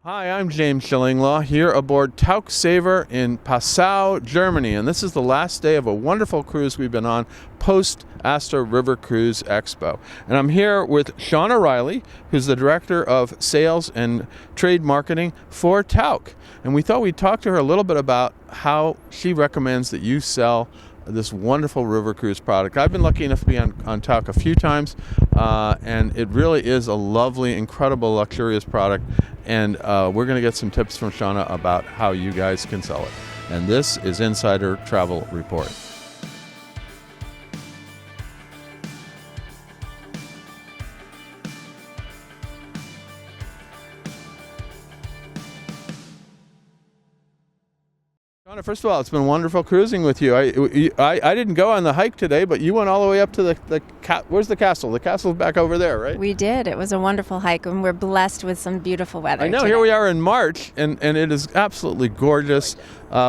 Hi, I'm James Schillinglaw here aboard Tauck Saver in Passau, Germany, and this is the last day of a wonderful cruise we've been on post Asta River Cruise Expo. And I'm here with Shauna Riley, who's the Director of Sales and Trade Marketing for Tauck. And we thought we'd talk to her a little bit about how she recommends that you sell this wonderful river cruise product. I've been lucky enough to be on Tauck a few times, and it really is a lovely, incredible, luxurious product. And we're going to get some tips from Shauna about how you guys can sell it. And this is Insider Travel Report. Shauna, first of all, it's been wonderful cruising with you. I didn't go on the hike today, but you went all the way up to where's the castle? The castle's back over there, right? We did. It was a wonderful hike, and we're blessed with some beautiful weather. I know. Today. Here we are in March, and it is absolutely gorgeous.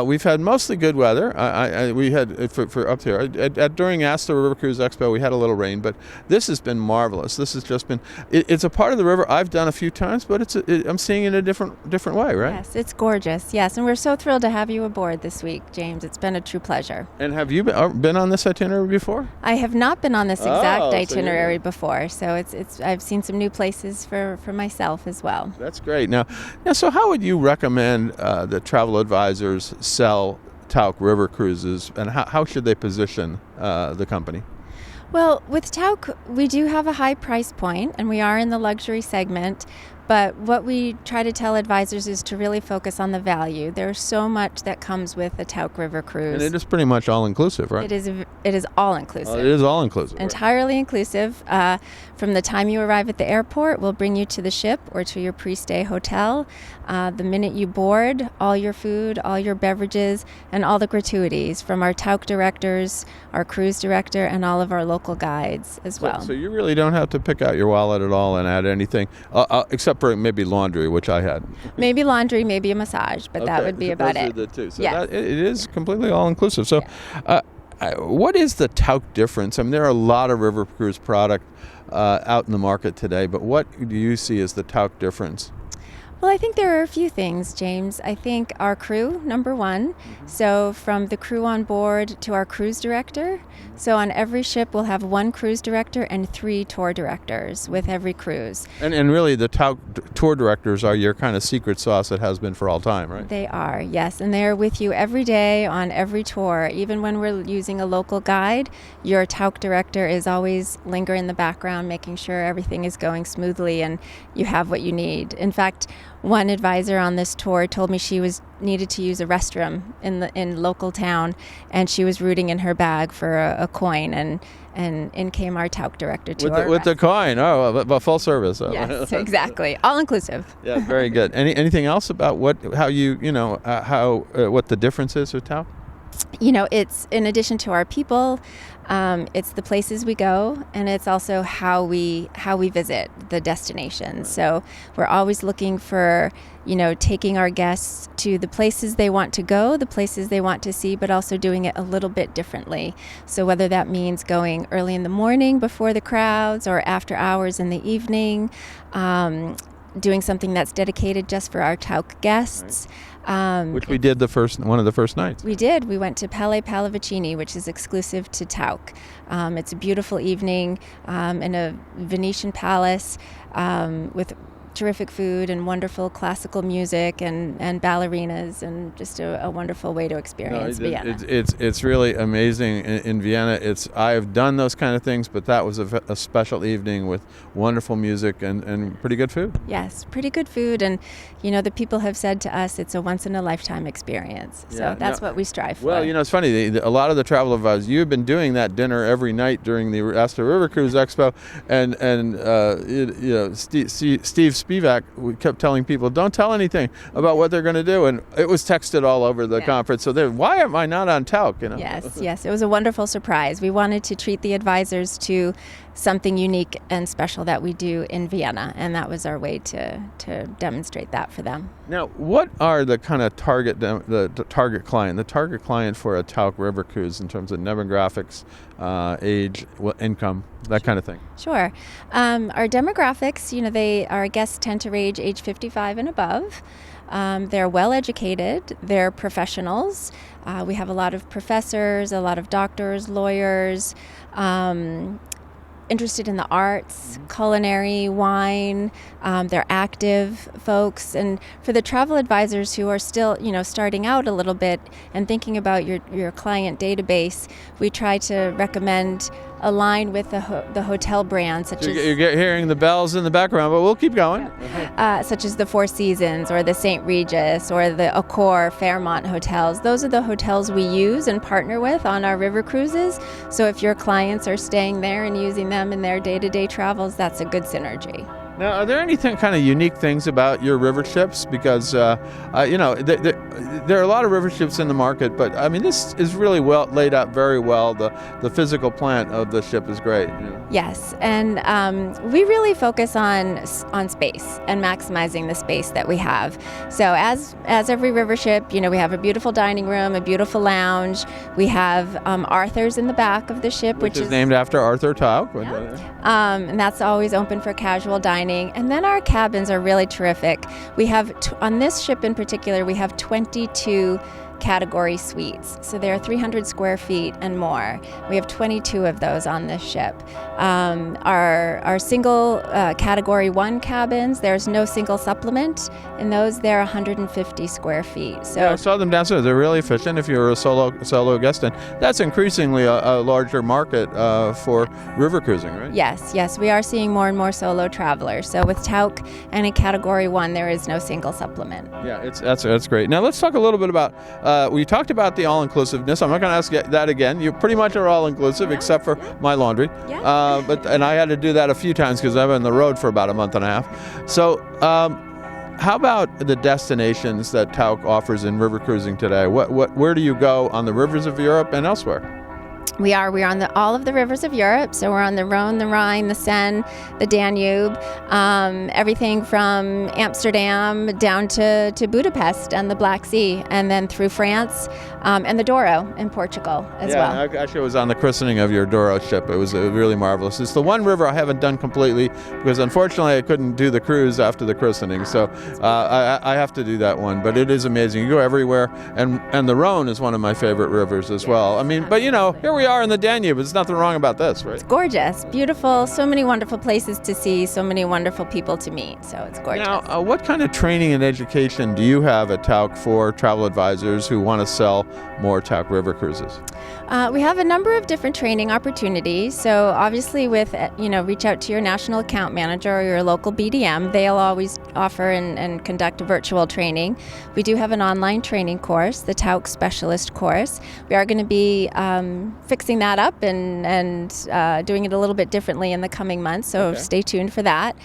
We've had mostly good weather. We had for up here during Asta River Cruise Expo. We had a little rain, but this has been marvelous. This has just been. It's a part of the river I've done a few times, but I'm seeing it in a different way, right? Yes, it's gorgeous. Yes, and we're so thrilled to have you aboard this week, James. It's been a true pleasure. And have you been on this itinerary before? I have not been on this exact itinerary before, so it's I've seen some new places for myself as well. That's great. Now, so how would you recommend that travel advisors sell Tauck River Cruises, and how should they position the company? Well, with Tauck, we do have a high price point, and we are in the luxury segment. But what we try to tell advisors is to really focus on the value. There's so much that comes with a Tauck River cruise. And it is pretty much all-inclusive, right? It is all-inclusive. It is all-inclusive. Entirely inclusive. From the time you arrive at the airport, we'll bring you to the ship or to your pre-stay hotel. The minute you board, all your food, all your beverages, and all the gratuities from our Tauck directors, our cruise director, and all of our local guides as well. So you really don't have to pick out your wallet at all and add anything, except for maybe laundry, which I had. Maybe laundry, maybe a massage, but that would be about it. Those are the two. So yes. It is completely all-inclusive. So what is the Tauck difference? I mean, there are a lot of river cruise product out in the market today, but what do you see as the Tauck difference? Well, I think there are a few things, James. I think our crew, number one. Mm-hmm. So from the crew on board to our cruise director. So on every ship, we'll have one cruise director and 3 tour directors with every cruise. And really, the Tauck tour directors are your kind of secret sauce that has been for all time, right? They are, yes. And they are with you every day on every tour. Even when we're using a local guide, your Tauck director is always lingering in the background, making sure everything is going smoothly and you have what you need. In fact, one advisor on this tour told me she needed to use a restroom in local town, and she was rooting in her bag for a coin, and in came our Tauck director to with the coin. Oh, but full service. Yes, exactly, all inclusive. Yeah, very good. Anything else about what the difference is with Tauck? It's in addition to our people, it's the places we go, and it's also how we visit the destinations. So we're always looking for, taking our guests to the places they want to go, the places they want to see, but also doing it a little bit differently. So whether that means going early in the morning before the crowds or after hours in the evening, doing something that's dedicated just for our Tauck guests. Which we did one of the first nights. We did. We went to Pelle Pallavicini, which is exclusive to Tauck. It's a beautiful evening in a Venetian palace with terrific food and wonderful classical music and ballerinas, and just a wonderful way to experience Vienna. It's really amazing in Vienna. I've done those kind of things, but that was a special evening with wonderful music and pretty good food. Yes, pretty good food, and the people have said to us it's a once-in-a-lifetime experience. So that's what we strive for. Well, it's funny. A lot of the travel advisors, you've been doing that dinner every night during the Asta River Cruise Expo, and Steve Spivak kept telling people, don't tell anything about what they're going to do, and it was texted all over the conference. So why am I not on Tauck? Yes, it was a wonderful surprise. We wanted to treat the advisors to something unique and special that we do in Vienna, and that was our way to demonstrate that for them. Now, what are the kind of target client for a Tauck River cruise in terms of demographics, age, income, that kind of thing? Sure. Our demographics, our guests tend to range age 55 and above. They're well educated. They're professionals. We have a lot of professors, a lot of doctors, lawyers, interested in the arts, culinary, wine. They're active folks. And for the travel advisors who are still, starting out a little bit and thinking about your client database, we try to recommend align with the hotel brands, such as you're hearing the bells in the background, but we'll keep going. Such as the Four Seasons or the St. Regis or the Accor, Fairmont hotels. Those are the hotels we use and partner with on our river cruises. So if your clients are staying there and using them in their day-to-day travels, that's a good synergy. Now, are there anything kind of unique things about your river ships? Because, there are a lot of river ships in the market, but I mean, this is really well laid out very well. The physical plant of the ship is great. Yes, and we really focus on space and maximizing the space that we have. So as every river ship, we have a beautiful dining room, a beautiful lounge. We have Arthur's in the back of the ship, which is named after Arthur Tauck. Yeah. And that's always open for casual dining. And then our cabins are really terrific. We have, on this ship in particular, we have 22 category suites. So they are 300 square feet and more. We have 22 of those on this ship. Our single category 1 cabins, there's no single supplement. In those, they're 150 square feet. So I saw them downstairs. They're really efficient if you're a solo guest. And that's increasingly a larger market for river cruising, right? Yes. We are seeing more and more solo travelers. So with Tauck and in category 1, there is no single supplement. Yeah, that's great. Now let's talk a little bit about we talked about the all-inclusiveness. I'm not going to ask you that again. You pretty much are all-inclusive, except for my laundry. Yeah. And I had to do that a few times because I've been on the road for about a month and a half. So how about the destinations that Tauck offers in river cruising today? Where do you go on the rivers of Europe and elsewhere? We are on all of the rivers of Europe. So we're on the Rhone, the Rhine, the Seine, the Danube, everything from Amsterdam down to Budapest and the Black Sea, and then through France and the Douro in Portugal as well. Yeah, actually I was on the christening of your Douro ship. It was really marvelous. It's the one river I haven't done completely because unfortunately I couldn't do the cruise after the christening. So I have to do that one. But it is amazing. You go everywhere. And the Rhone is one of my favorite rivers as well. I mean, but here we are in the Danube. There's nothing wrong about this, right? It's gorgeous, beautiful, so many wonderful places to see, so many wonderful people to meet. So it's gorgeous. Now, what kind of training and education do you have at Tauck for travel advisors who want to sell more Tauck River cruises? We have a number of different training opportunities. So obviously with, reach out to your national account manager or your local BDM. They'll always offer and conduct a virtual training. We do have an online training course, the Tauck Specialist course. We are going to be fixing that up and doing it a little bit differently in the coming months. So Stay tuned for that.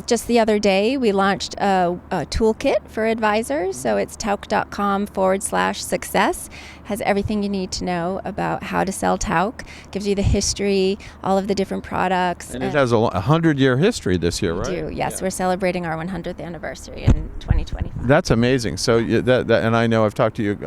Just the other day, we launched a toolkit for advisors. So it's tauck.com/success. Has everything you need to know about how to sell Tauck. Gives you the history, all of the different products. And it has a 100-year history this year, right? We do, yes. Yeah. We're celebrating our 100th anniversary in 2025. That's amazing. So and I know I've talked to you,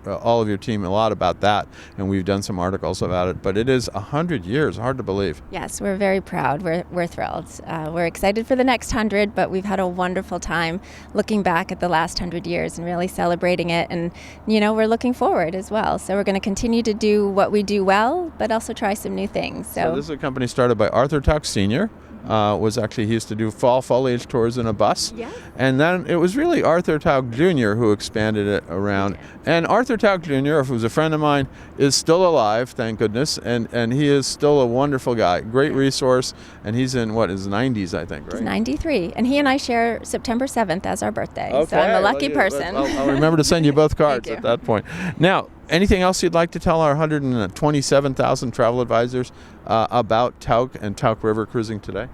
all of your team, a lot about that, and we've done some articles about it. But it is 100 years. Hard to believe. Yes, we're very proud. We're thrilled. We're excited for the next 100, but we've had a wonderful time looking back at the last 100 years and really celebrating it. And we're looking forward as well. So we're going to continue to do what we do well, but also try some new things. So this is a company started by Arthur Tauck Sr. He used to do fall foliage tours in a bus. Yeah. And then it was really Arthur Tauck Jr. who expanded it around. Yeah. And Arthur Tauck Jr., who's a friend of mine, is still alive, thank goodness. And he is still a wonderful guy, great resource. And he's in, his 90s, I think, right? He's 93. And he and I share September 7th as our birthday. Okay. So I'm a lucky person. I'll remember to send you both cards at that point. Now, anything else you'd like to tell our 127,000 travel advisors about Tauck and Tauck River cruising today?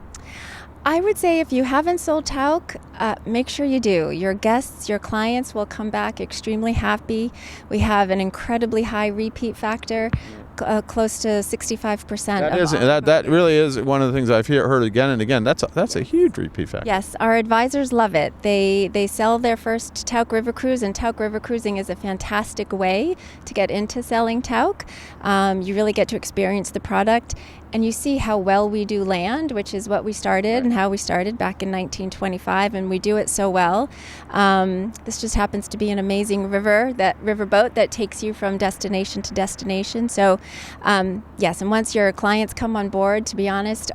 I would say if you haven't sold Tauck, make sure you do. Your guests, your clients will come back extremely happy. We have an incredibly high repeat factor. close to 65%. That really is one of the things I've heard again and again. That's a huge repeat factor. Yes, our advisors love it. They sell their first Tauck River Cruise, and Tauck River Cruising is a fantastic way to get into selling Tauck. You really get to experience the product, and you see how well we do land, which is what we started and how we started back in 1925, and we do it so well. This just happens to be an amazing riverboat that takes you from destination to destination. So yes, and once your clients come on board, to be honest,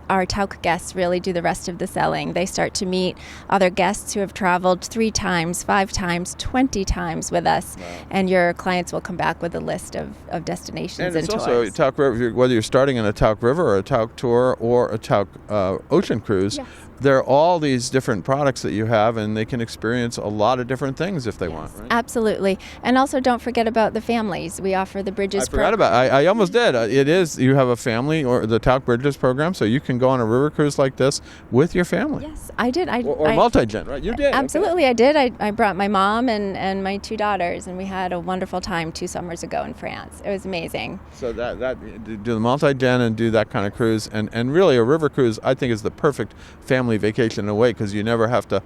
our Tauck guests really do the rest of the selling. They start to meet other guests who have traveled 3 times, 5 times, 20 times with us, and your clients will come back with a list of destinations and it's tours. Also Tauck River, whether you're starting in a Tauck River or a Tauck tour or a Tauck ocean cruise. Yes. There are all these different products that you have, and they can experience a lot of different things if they want. Right? Absolutely. And also don't forget about the families. We offer the Bridges program. I forgot about it. I almost did. It is, you have a family or the Tauck Bridges program, so you can go on a river cruise like this with your family. Yes, I did. Or multi-gen, right? You did. Absolutely, okay. I did. I brought my mom and my 2 daughters, and we had a wonderful time 2 summers ago in France. It was amazing. So that do the multi-gen and do that kind of cruise, and really a river cruise I think is the perfect family vacation away, because you never have to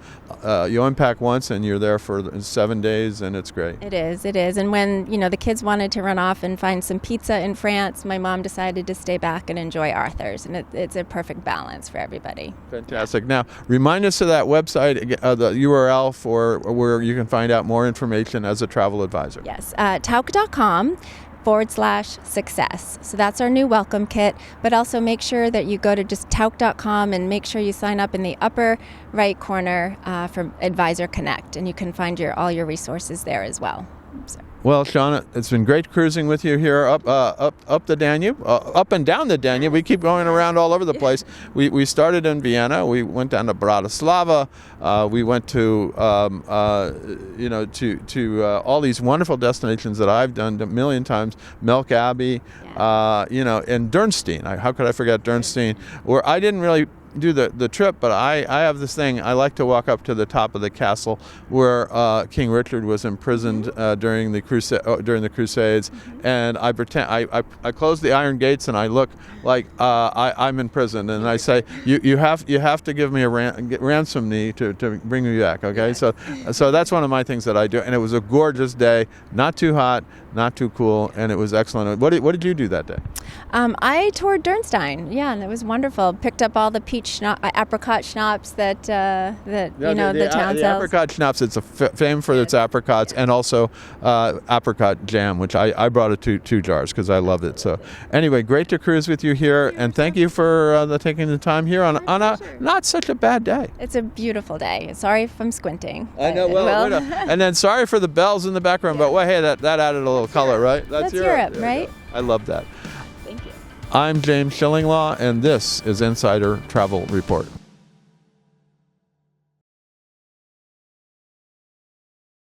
you unpack once and you're there for 7 days, and it's great. It is. And when the kids wanted to run off and find some pizza in France, my mom decided to stay back and enjoy Arthur's, and it's a perfect balance for everybody. Fantastic. Now remind us of that website, the URL for where you can find out more information as a travel advisor. Yes, Tauck.com/success. So that's our new welcome kit, but also make sure that you go to just Tauck.com and make sure you sign up in the upper right corner for Advisor Connect, and you can find all your resources there as well. So. Well, Sean, it's been great cruising with you here up the Danube, up and down the Danube. We keep going around all over the place. We started in Vienna. We went down to Bratislava. We went to all these wonderful destinations that I've done a million times. Melk Abbey, and Dürnstein. How could I forget Dürnstein? Where I didn't really do the trip, but I have this thing. I like to walk up to the top of the castle where King Richard was imprisoned during the Crusades, and I pretend I close the iron gates and I look like I'm in prison, and I say you have to give me a ransom me to bring me back. Okay, so that's one of my things that I do, and it was a gorgeous day, not too hot, not too cool, and it was excellent. What did you do that day? I toured Dürnstein, and it was wonderful. Picked up all the apricot schnapps that the town sells. The apricot schnapps, it's famed for its apricots, and also apricot jam, which I brought 2 jars because I loved it. So anyway, great to cruise with you here, and thank you for taking the time here on a not such a bad day. It's a beautiful day. Sorry if I'm squinting. I know. Well, and then sorry for the bells in the background, but hey, that added a little color, right? That's Europe, right? I love that. Thank you. I'm James Schillinglaw, and this is Insider Travel Report.